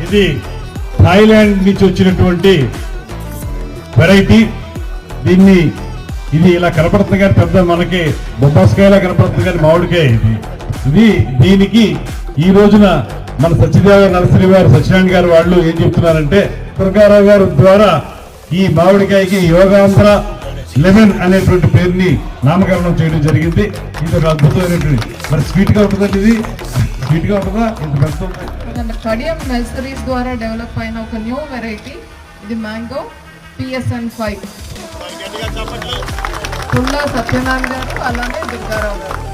ఇది థాయిలాండ్ నుంచి వచ్చినటువంటి వెరైటీ. ఇది ఇలా కనపడుతుంది కానీ పెద్ద మనకి బొబ్బాస్కాయలా కనపడుతుంది కానీ మామిడికాయ ఇది. దీనికి ఈ రోజున మన సత్యదేవ నరసరి వారు సత్యనారాయణ గారు వాళ్ళు ఏం చెప్తున్నారంటే, దుర్గారావు గారు ద్వారా ఈ మామిడికాయకి యోగాంధ్ర లెమన్ అనేటువంటి పేరుని నామకరణం చేయడం జరిగింది. ఇది ఒక అద్భుతమైనటువంటి, మరి స్వీట్ గా ఉంటుందండి. ఇది స్వీట్ గా ఉంటుందా? ఇంత పెద్ద కడియం నర్సరీస్ ద్వారా డెవలప్ అయిన ఒక న్యూ వెరైటీ ఇది మ్యాంగో PSN5. పుల్లా సత్యనారాయణ గారు అలానే దుర్గారావు గారు.